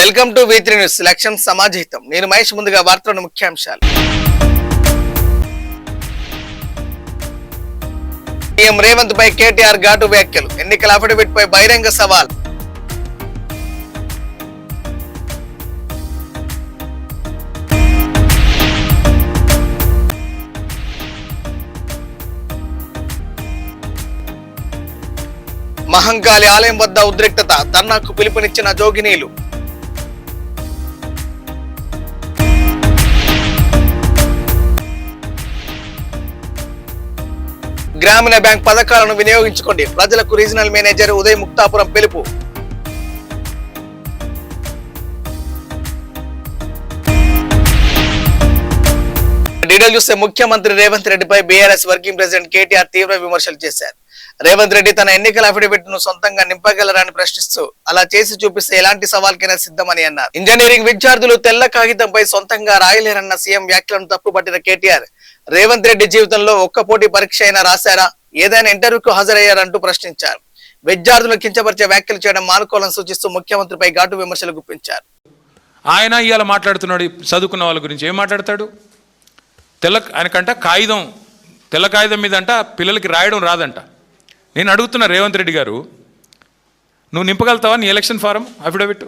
Welcome to V3 news. లక్ష్యం సమాజహితం. నేను మహేష్. ముందుగా వార్తలను ముఖ్యాంశాలు. సీఎం రేవంత్ పై కేటీఆర్ ఘాటు వ్యాఖ్యలు. ఎన్నికల అఫిడవిట్ పై బహిరంగ సవాల్. మహంకాళి ఆలయం వద్ద ఉద్రిక్తత. ధర్నాకు పిలుపునిచ్చిన జోగినీలు. గ్రామీణ బ్యాంక్ పథకాలను వినియోగించుకోండి. ప్రజలకు రీజనల్ మేనేజర్ ఉదయ్ ముక్తాపురం పిలుపు. డీటెయిల్ చూస్తే ముఖ్యమంత్రి రేవంత్ రెడ్డిపై బీఆర్ఎస్ వర్కింగ్ ప్రెసిడెంట్ కేటీఆర్ తీవ్ర విమర్శలు చేశారు. రేవంత్ రెడ్డి తన ఎన్నికల అఫిడవిట్ ను సొంతంగా నింపగలరని ప్రశ్నిస్తూ అలా చేసి చూపిస్తే ఎలాంటి సవాల్కైనా సిద్ధమని అన్నారు. ఇంజనీరింగ్ విద్యార్థులు తెల్ల కాగితంపై సొంతంగా రాయలేరన్న సీఎం వ్యాఖ్యలను తప్పుపట్టిన కేటీఆర్ రేవంత్ రెడ్డి జీవితంలో ఒక్క పోటీ పరీక్ష అయినా రాశారా, ఏదైనా ఇంటర్వ్యూకు హాజరయ్యారంటూ ప్రశ్నించారు. విద్యార్థులను కించపరిచే వ్యాఖ్యలు చేయడం మానుకోవాలని సూచిస్తూ ముఖ్యమంత్రిపై ఘాటు విమర్శలు గుప్పించారు. ఆయన ఇవాళ మాట్లాడుతున్నాడు చదువుకున్న వాళ్ళ గురించి. ఏం మాట్లాడతాడు? ఆయనకంట తెల్ల కాగితం మీద అంట పిల్లలకి రాయడం రాదంట. నేను అడుగుతున్నా రేవంత్ రెడ్డి గారు, నువ్వు నింపగలుగుతావా నీ ఎలక్షన్ ఫారం అఫిడవిట్?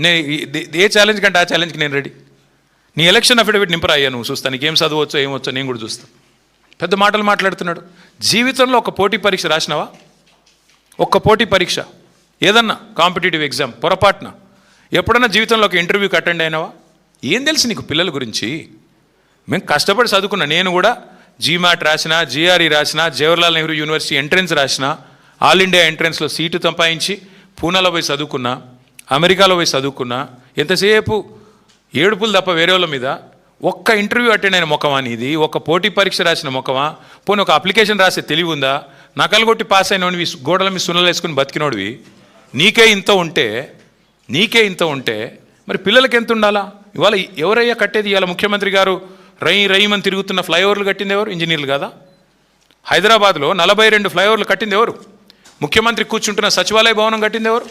నేను ఏ ఛాలెంజ్ కంటే ఆ ఛాలెంజ్కి నేను రెడీ. నీ ఎలక్షన్ అఫిడవిట్ నింపరా అయ్యా, నువ్వు చూస్తాను నీకేం చదవచ్చో ఏమొచ్చో నేను కూడా చూస్తాను. పెద్ద మాటలు మాట్లాడుతున్నాడు. జీవితంలో ఒక పోటీ పరీక్ష రాసినావా? ఒక్క పోటీ పరీక్ష ఏదన్నా కాంపిటేటివ్ ఎగ్జామ్ పొరపాటున ఎప్పుడన్నా జీవితంలో ఒక ఇంటర్వ్యూకి అటెండ్ అయినావా? ఏం తెలుసు నీకు పిల్లల గురించి? మేము కష్టపడి చదువుకున్నా. నేను కూడా జీమాట్ రాసిన, జిఆర్ఈ రాసిన, జవహర్లాల్ నెహ్రూ యూనివర్సిటీ ఎంట్రన్స్ రాసిన, ఆల్ ఇండియా ఎంట్రన్స్లో సీటు సంపాదించి పూనాలో పోయి చదువుకున్నా, అమెరికాలో పోయి చదువుకున్నా. ఎంతసేపు ఏడుపులు తప్ప వేరే వాళ్ళ మీద. ఒక్క ఇంటర్వ్యూ అటెండ్ అయిన ముఖమా నీది? ఒక పోటీ పరీక్ష రాసిన ముఖమా? పోనీ ఒక అప్లికేషన్ రాసే తెలివి ఉందా? నకలు కొట్టి పాస్ అయినోడివి, గోడల మీద సున్నలు వేసుకుని బతికినోడివి. నీకే ఇంత ఉంటే మరి పిల్లలకి ఎంత ఉండాలా? ఇవాళ ఎవరయ్యా కట్టేది? ఇవాళ ముఖ్యమంత్రి గారు రయ్యమని తిరుగుతున్న ఫ్లైఓవర్లు కట్టింది ఎవరు? ఇంజనీర్లు కాదా? హైదరాబాద్లో 42 ఫ్లైఓవర్లు కట్టింది ఎవరు? ముఖ్యమంత్రి కూర్చుంటున్న సచివాలయ భవనం కట్టింది ఎవరు?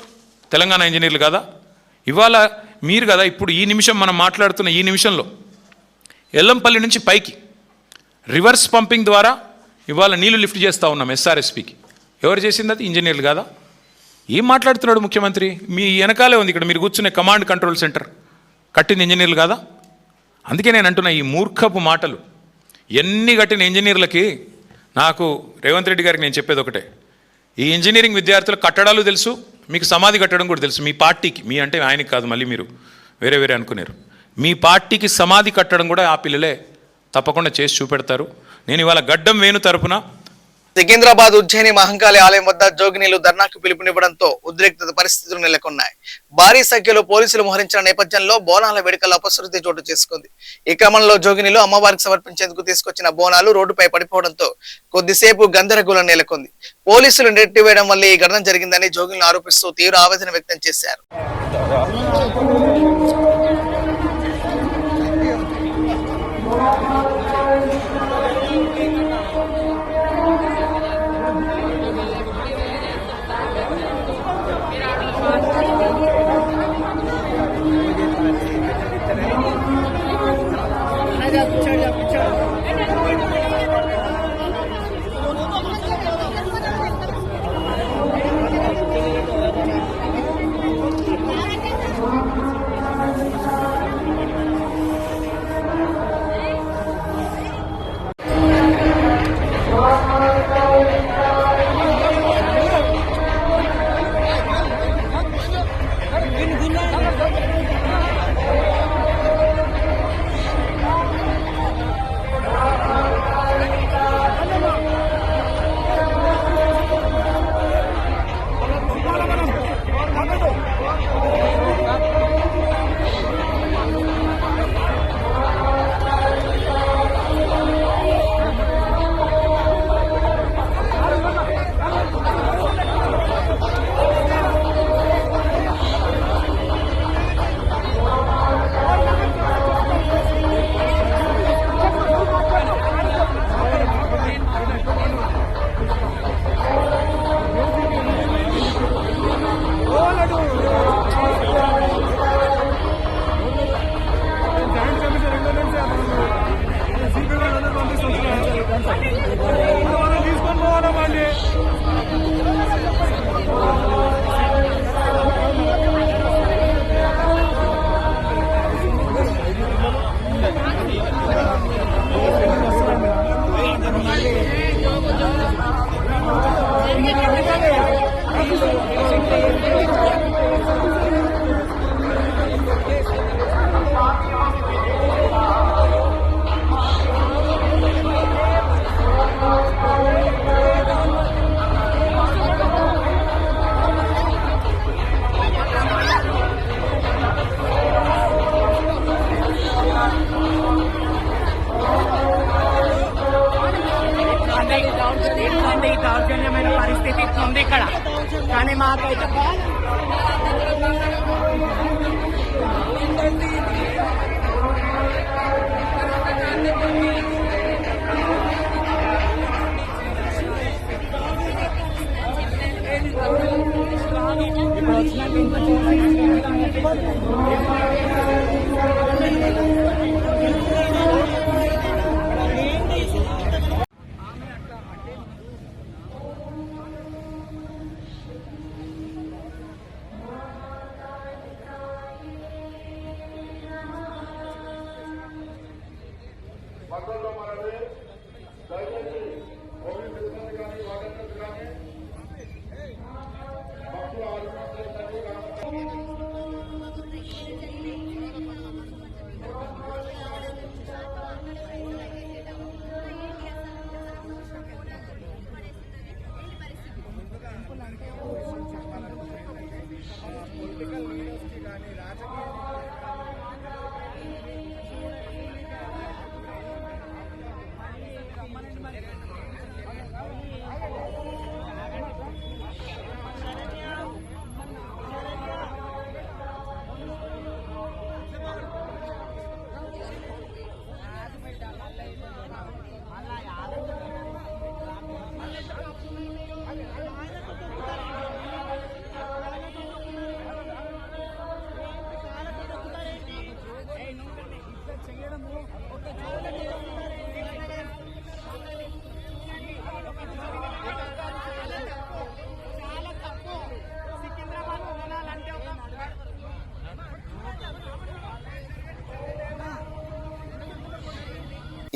తెలంగాణ ఇంజనీర్లు కాదా? ఇవాళ మీరు కదా ఇప్పుడు ఈ నిమిషం మనం మాట్లాడుతున్న ఈ నిమిషంలో ఎల్లంపల్లి నుంచి పైకి రివర్స్ పంపింగ్ ద్వారా ఇవాళ నీళ్లు లిఫ్ట్ చేస్తూ ఉన్నాం ఎస్ఆర్ఎస్పికి. ఎవరు చేసింది అది? ఇంజనీర్లు కాదా? ఏం మాట్లాడుతున్నాడు ముఖ్యమంత్రి? మీ వెనకాలే ఉంది ఇక్కడ మీరు కూర్చునే కమాండ్ కంట్రోల్ సెంటర్ కట్టింది ఇంజనీర్లు కాదా? అందుకే నేను అంటున్నా ఈ మూర్ఖపు మాటలు ఎన్ని కట్టిన ఇంజనీర్లకి. నాకు రేవంత్ రెడ్డి గారికి నేను చెప్పేది ఒకటే, ఈ ఇంజనీరింగ్ విద్యార్థుల కట్టడాలు తెలుసు, మీకు సమాధి కట్టడం కూడా తెలుసు. మీ పార్టీకి, మీ అంటే ఆయనకి కాదు, మళ్ళీ మీరు వేరే అనుకున్నారు. మీ పార్టీకి సమాధి కట్టడం కూడా ఆ పిల్లలే తప్పకుండా చేసి చూపెడతారు. నేను ఇవాళ గడ్డం వేణు తరపున సికింద్రాబాద్ ఉజ్జయిని మహంకాళి ఆలయం వద్ద జోగినీలు ధర్నాకు పిలుపునివ్వడంతో ఉద్రిక్త పరిస్థితులు నెలకొన్నాయి. భారీ సంఖ్యలో పోలీసులు మోహరించిన నేపథ్యంలో బోనాల వేడుకల్లో అపశృతి చోటు చేసుకుంది. ఈ క్రమంలో జోగినీలు అమ్మవారికి సమర్పించేందుకు తీసుకొచ్చిన బోనాలు రోడ్డుపై పడిపోవడంతో కొద్దిసేపు గందరగోళం నెలకొంది. పోలీసులు నెట్టివేయడం వల్ల ఈ ఘటన జరిగిందని జోగినీలు ఆరోపిస్తూ తీవ్ర ఆవేదన వ్యక్తం చేశారు.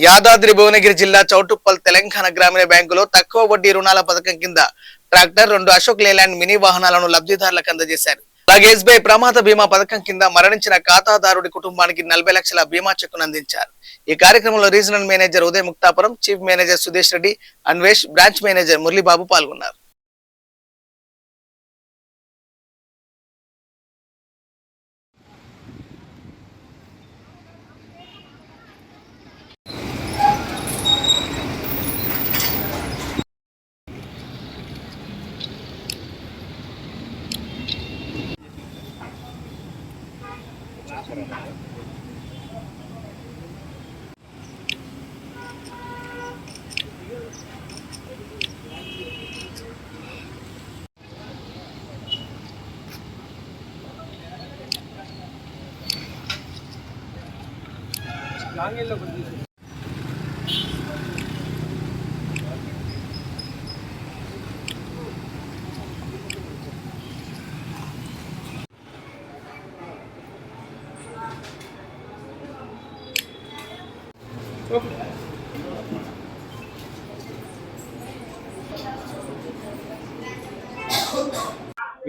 యాదాద్రి భువనగిరి జిల్లా చౌటుప్పల్ తెలంగాణ గ్రామీణ బ్యాంకులో తక్కువ వడ్డీ రుణాల పథకం కింద ట్రాక్టర్ 2 అశోక్ లేలాండ్ మినీ వాహనాలను లబ్ధిదారులకు అందజేశారు. అలాగే ఎస్బీఐ ప్రమాద బీమా పథకం కింద మరణించిన ఖాతాదారుడి కుటుంబానికి 40 లక్షల బీమా చెక్కును అందించారు. ఈ కార్యక్రమంలో regional manager Uday Muktapuram, chief manager Sudesh Reddy, Anvesh, branch manager Muralibabu పాల్గొన్నారు.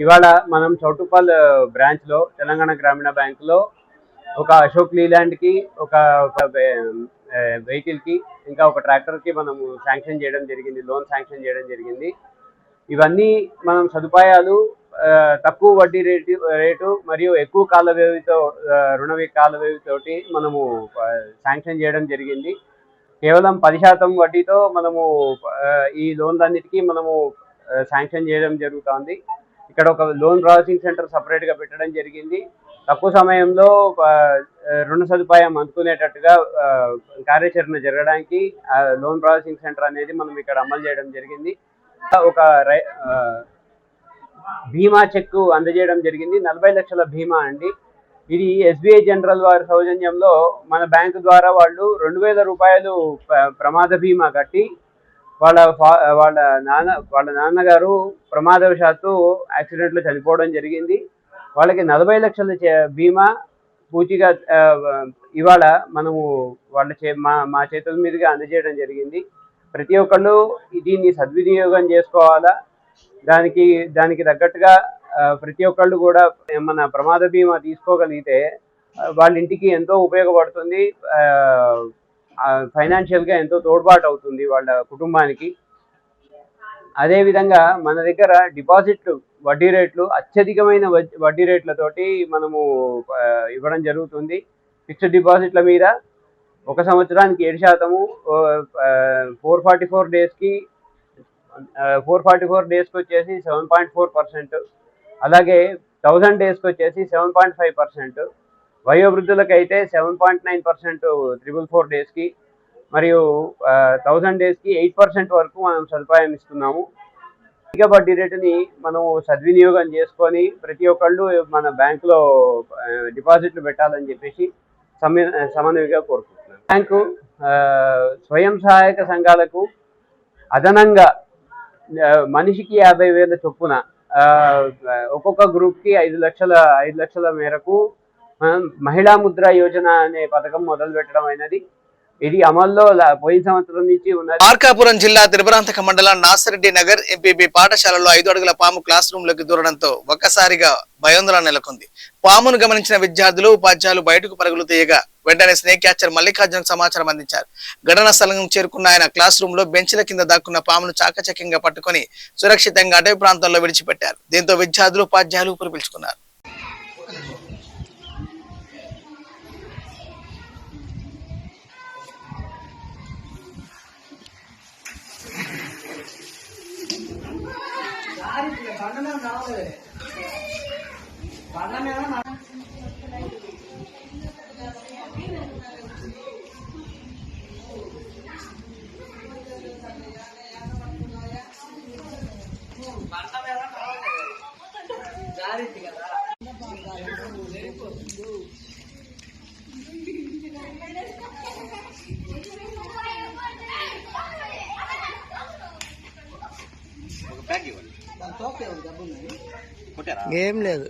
ఇవాళ మనం చౌటుప్పల్ బ్రాంచ్ లో తెలంగాణ గ్రామీణ బ్యాంక్ లో ఒక అశోక్ లీలాండ్ కి ఒక వెహికల్ కి ఇంకా ఒక ట్రాక్టర్ కి మనము శాంక్షన్ చేయడం జరిగింది, లోన్ శాంక్షన్ చేయడం జరిగింది. ఇవన్నీ మనం సదుపాయాలు తక్కువ వడ్డీ రేటు మరియు ఎక్కువ కాల వ్యవధితో రుణ కాల వ్యవధితోటి మనము శాంక్షన్ చేయడం జరిగింది. కేవలం 10% వడ్డీతో మనము ఈ లోన్లన్నిటికీ మనము శాంక్షన్ చేయడం జరుగుతుంది. ఇక్కడ ఒక లోన్ ప్రాసెసింగ్ సెంటర్ సపరేట్గా పెట్టడం జరిగింది. తక్కువ సమయంలో రుణ సదుపాయం అందుకునేటట్టుగా కార్యాచరణ జరగడానికి లోన్ ప్రాసెసింగ్ సెంటర్ అనేది మనం ఇక్కడ అమలు చేయడం జరిగింది. ఒక బీమా చెక్కు అందజేయడం జరిగింది. 40 లక్షల బీమా అండి. ఇది ఎస్బీఐ జనరల్ వారి సౌజన్యంలో మన బ్యాంకు ద్వారా వాళ్ళు 2000 రూపాయలు ప్రమాద బీమా కట్టి వాళ్ళ నాన్నగారు ప్రమాదవశాత్తు యాక్సిడెంట్లో చనిపోవడం జరిగింది. వాళ్ళకి 40 లక్షల బీమా పూర్తిగా ఇవాళ మనము మా చేతుల మీదుగా అందజేయడం జరిగింది. ప్రతి ఒక్కళ్ళు దీన్ని సద్వినియోగం చేసుకోవాలా. దానికి తగ్గట్టుగా ప్రతి ఒక్కళ్ళు కూడా మన ప్రమాద బీమా తీసుకోగలిగితే వాళ్ళ ఇంటికి ఎంతో ఉపయోగపడుతుంది, ఫైనాన్షియల్గా ఎంతో తోడ్పాటు అవుతుంది వాళ్ళ కుటుంబానికి. అదేవిధంగా మన దగ్గర డిపాజిట్ వడ్డీ రేట్లు అత్యధికమైన వడ్డీ రేట్లతోటి మనము ఇవ్వడం జరుగుతుంది. ఫిక్స్డ్ డిపాజిట్ల మీద 1 సంవత్సరానికి 7%, 444 డేస్కి వచ్చేసి 7.4%, అలాగే 1000 డేస్కి వచ్చేసి 7.5%, వయోవృద్ధులకైతే 7.9% 444 డేస్కి, మరియు 1000 డేస్కి 8% వరకు మనం సదుపాయం ఇస్తున్నాము. అధిక వడ్డీ రేటుని మనం సద్వినియోగం చేసుకొని ప్రతి ఒక్కళ్ళు మన బ్యాంకులో డిపాజిట్లు పెట్టాలని చెప్పేసి సమన్వయంగా కోరుకుంటున్నాను. బ్యాంకు స్వయం సహాయక సంఘాలకు అదనంగా మనిషికి 50,000 చొప్పున ఒక్కొక్క గ్రూప్కి 5 లక్షల మేరకు మహిళా ముద్ర యోజన అనే పథకం మొదలు పెట్టడం అయినది. ఇది అమల్లో పోయిన సంవత్సరం నుంచి ఉన్నది. మార్కాపురం జిల్లా తిరుపరాంతక మండలం నాసిరెడ్డి నగర్ ఎంపీబీ పాఠశాలలో 5 అడుగుల పాము క్లాస్ రూమ్ లోకి దూరడంతో ఒక్కసారిగా భయాందోళన నెలకొంది. పామును గమనించిన విద్యార్థులు ఉపాధ్యాయులు బయటకు పరుగులు తీయగా వెంటనే స్నేక్ క్యాచర్ మల్లికార్జునకు సమాచారం అందించారు. ఘటనా స్థలం చేరుకున్న ఆయన క్లాస్ రూమ్ లో బెంచ్ల కింద దాక్కున్న పామును చాకచక్యంగా పట్టుకుని సురక్షితంగా అటవీ ప్రాంతంలో విడిచిపెట్టారు. దీంతో విద్యార్థులు ఉపాధ్యాయులు ఊపిరి పీల్చుకున్నారు. ఏం లేదు.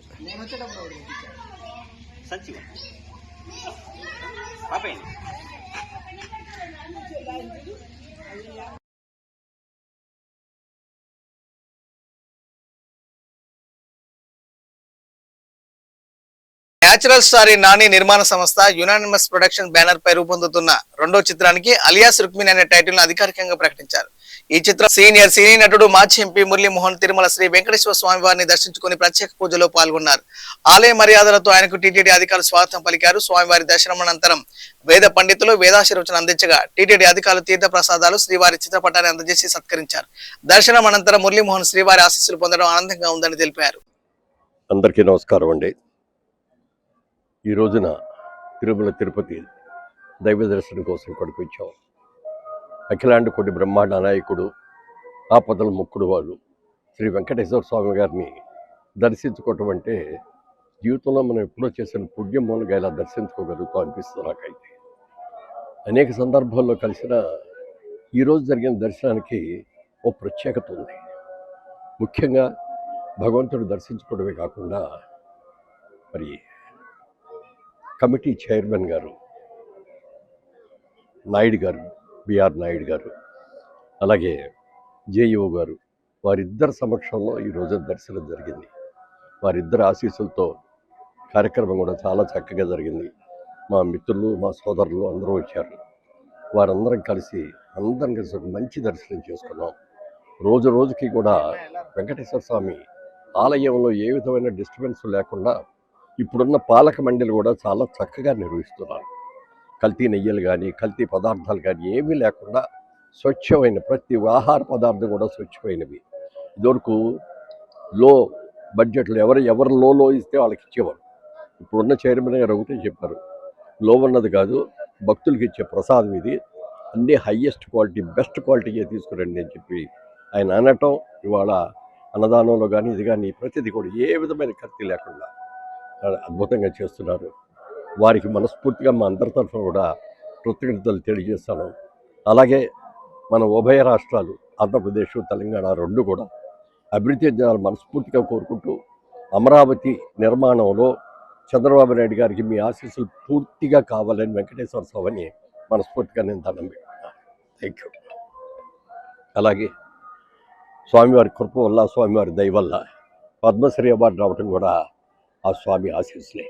న్యాచురల్ స్టారీ నాని నిర్మాణ సంస్థ యునానిమస్ ప్రొడక్షన్ బ్యానర్ పై రూపొందుతున్న రెండో చిత్రానికి అలియాస్ రుక్మిణి అనే టైటిల్ ను అధికారికంగా ప్రకటించారు. ఈ చిత్రం సీనియర్ సినీ నటుడు మాజీ ఎంపీ మురళీమోహన్ తిరుమల శ్రీ వెంకటేశ్వర స్వామి వారిని దర్శించుకుని ప్రత్యేక పూజలో పాల్గొన్నారు. ఆలయ మర్యాదలతో ఆయనకు టీటీడీ అధికారులు స్వాగతం పలికారు. స్వామివారి దర్శనమనంతరం వేద పండితులు వేదాశీర్వచనం అందించగా టీటీడీ అధికారులు తీర్థ ప్రసాదాలు శ్రీవారి చిత్రపటాన్ని అందజేసి సత్కరించారు. దర్శనం అనంతరం మురళీమోహన్ శ్రీవారి ఆశీస్సులు పొందడం ఆనందంగా ఉందని తెలిపారు. అందరికీ నమస్కారం అండి. ఈ రోజున తిరుపతి దైవ దర్శనం కోసం ఇక్కడికి వచ్చాం. అఖిలాండ కోటి బ్రహ్మాండ నాయకుడు ఆపదల ముక్కుడు వాళ్ళు శ్రీ వెంకటేశ్వర స్వామి గారిని దర్శించుకోవటం అంటే జీవితంలో మనం ఎప్పుడో చేసిన పుణ్యం మూలంగా ఇలా దర్శించుకోగలుగుతాం అనిపిస్తుంది నాకైతే. అనేక సందర్భాల్లో కలిసిన ఈరోజు జరిగిన దర్శనానికి ఓ ప్రత్యేకత ఉంది. ముఖ్యంగా భగవంతుడు దర్శించుకోవడమే కాకుండా మరి కమిటీ చైర్మన్ గారు నాయుడు గారు, బిఆర్ నాయుడు గారు, అలాగే జేఈఓ గారు, వారిద్దరి సమక్షంలో ఈరోజు దర్శనం జరిగింది. వారిద్దరి ఆశీస్సులతో కార్యక్రమం కూడా చాలా చక్కగా జరిగింది. మా మిత్రులు, మా సోదరులు అందరూ వచ్చారు. వారందరం కలిసి ఒక మంచి దర్శనం చేసుకున్నాం. రోజు రోజుకి కూడా వెంకటేశ్వర స్వామి ఆలయంలో ఏ విధమైన డిస్టర్బెన్స్ లేకుండా ఇప్పుడున్న పాలక మండలి కూడా చాలా చక్కగా నిర్వహిస్తున్నారు. కల్తీ నెయ్యలు కానీ కల్తీ పదార్థాలు కానీ ఏమీ లేకుండా స్వచ్ఛమైన ప్రతి ఆహార పదార్థం కూడా స్వచ్ఛమైనవి. ఇదివరకు లో బడ్జెట్లో ఎవరు లో ఇస్తే వాళ్ళకి ఇచ్చేవారు. ఇప్పుడున్న చైర్మన్ గారు ఒకటే చెప్పారు, లో ఉన్నది కాదు, భక్తులకి ఇచ్చే ప్రసాదం ఇది, అన్నీ హయ్యెస్ట్ క్వాలిటీ బెస్ట్ క్వాలిటీగా తీసుకురండి అని చెప్పి ఆయన అనటం, ఇవాళ అన్నదానంలో కానీ ఇది కానీ ప్రతిదీ కూడా ఏ విధమైన కల్తీ లేకుండా అద్భుతంగా చేస్తున్నారు. వారికి మనస్ఫూర్తిగా మా అందరి తరఫున కూడా కృతజ్ఞతలు తెలియజేస్తాను. అలాగే మన ఉభయ రాష్ట్రాలు ఆంధ్రప్రదేశ్, తెలంగాణ రెండు కూడా అభివృద్ధి చెందాలని మనస్ఫూర్తిగా కోరుకుంటూ అమరావతి నిర్మాణంలో చంద్రబాబు నాయుడు గారికి మీ ఆశీస్సులు పూర్తిగా కావాలని వెంకటేశ్వర స్వామిని మనస్ఫూర్తిగా నేను దండం పెట్టుకున్నాను. Thank you. అలాగే స్వామివారి కృప వల్ల, స్వామివారి దయ వల్ల పద్మశ్రీ అవార్డు రావడం కూడా ఆ స్వామి ఆశీస్సులే.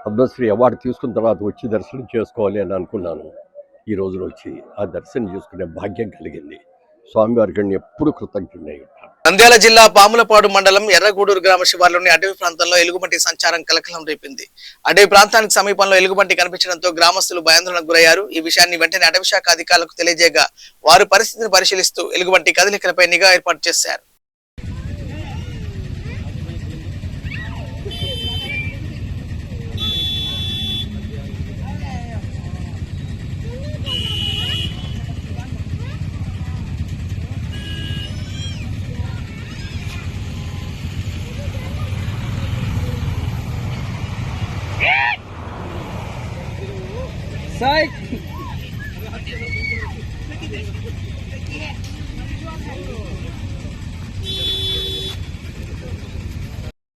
పద్మశ్రీ అవార్డు తీసుకున్న తర్వాత వచ్చి దర్శనం చేసుకోవాలి అని అనుకున్నాను. ఈ రోజున వచ్చి ఆ దర్శనం చేసుకునే భాగ్యం కలిగింది. స్వామివారికి ఎప్పుడు కృతజ్ఞుడై ఉంటాను. నంద్యాల జిల్లా పాములపాడు మండలం ఎర్రగూడూరు గ్రామ శివార్లోని అటవీ ప్రాంతంలో ఎలుగుబంటి సంచారం కలకలం రేపింది. అటవీ ప్రాంతానికి సమీపంలో ఎలుగుబంటి కనిపించడంతో గ్రామస్తులు భయాందోళనకు గురయ్యారు. ఈ విషయాన్ని వెంటనే అటవీ శాఖ అధికారులకు తెలియజేయగా వారు పరిస్థితిని పరిశీలిస్తూ ఎలుగుబంటి కదలికలపై నిఘా ఏర్పాటు చేశారు.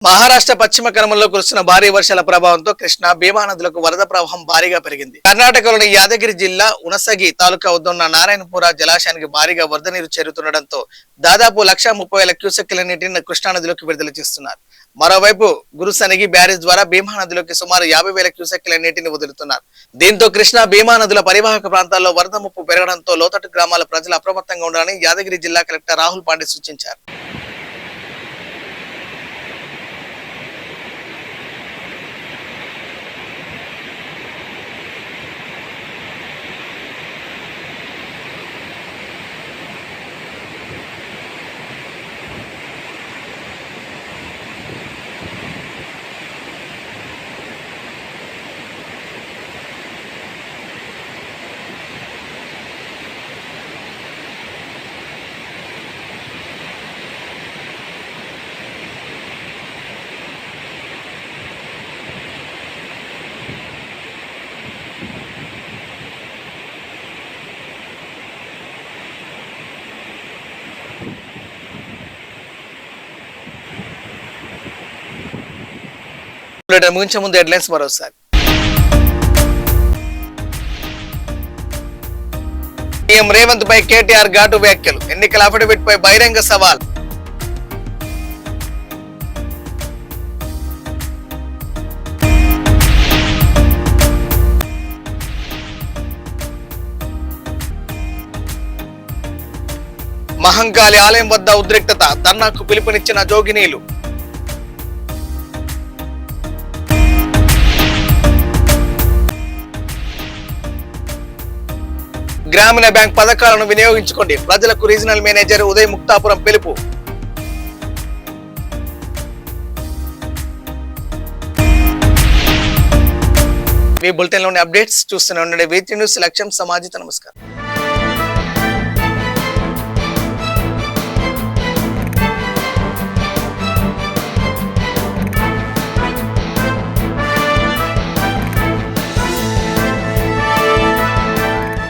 మహారాష్ట్ర పశ్చిమ కనుమల్లో కురుస్తున్న భారీ వర్షాల ప్రభావంతో కృష్ణా భీమా నదులకు వరద ప్రవాహం భారీగా పెరిగింది. కర్ణాటకలోని యాదగిరి జిల్లా ఉనసగి తాలూకా వద్ద ఉన్న నారాయణపుర జలాశయానికి భారీగా వరద నీరు చేరుతుండటంతో దాదాపు 1,30,000 క్యూసెక్కుల నీటిని కృష్ణా నదిలోకి విడుదల చేస్తున్నారు. మరోవైపు గురుసనిగి బ్యారేజ్ ద్వారా భీమా నదిలోకి సుమారు 50,000 క్యూసెక్కుల నీటిని వదులుతున్నారు. దీంతో కృష్ణా భీమా నదుల పరివాహక ప్రాంతాల్లో వరద ముప్పు పెరగడంతో లోతట్టు గ్రామాల ప్రజలు అప్రమత్తంగా ఉండాలని యాదగిరి జిల్లా కలెక్టర్ రాహుల్ పాండే సూచించారు. ముగించే ముందు హెడ్లైన్స్ మరోసారి. సీఎం రేవంత్ పై కేటీఆర్ ఘాటు వ్యాఖ్యలు, ఎన్నికల అఫిడవిట్ పై బహిరంగ సవాల్. మహంకాళి ఆలయం వద్ద ఉద్రిక్తత, ధర్నాకు పిలుపునిచ్చిన జోగినీలు. గ్రామీణ బ్యాంక్ పథకాలను వినియోగించుకోండి, ప్రజలకు రీజనల్ మేనేజర్ ఉదయ్ ముక్తాపురం పిలుపు. మీ బులెటిన్ లోని అప్డేట్స్ చూస్తూనే ఉండండి. వీటి న్యూస్ లక్ష్యం సమాజిత. నమస్కారం.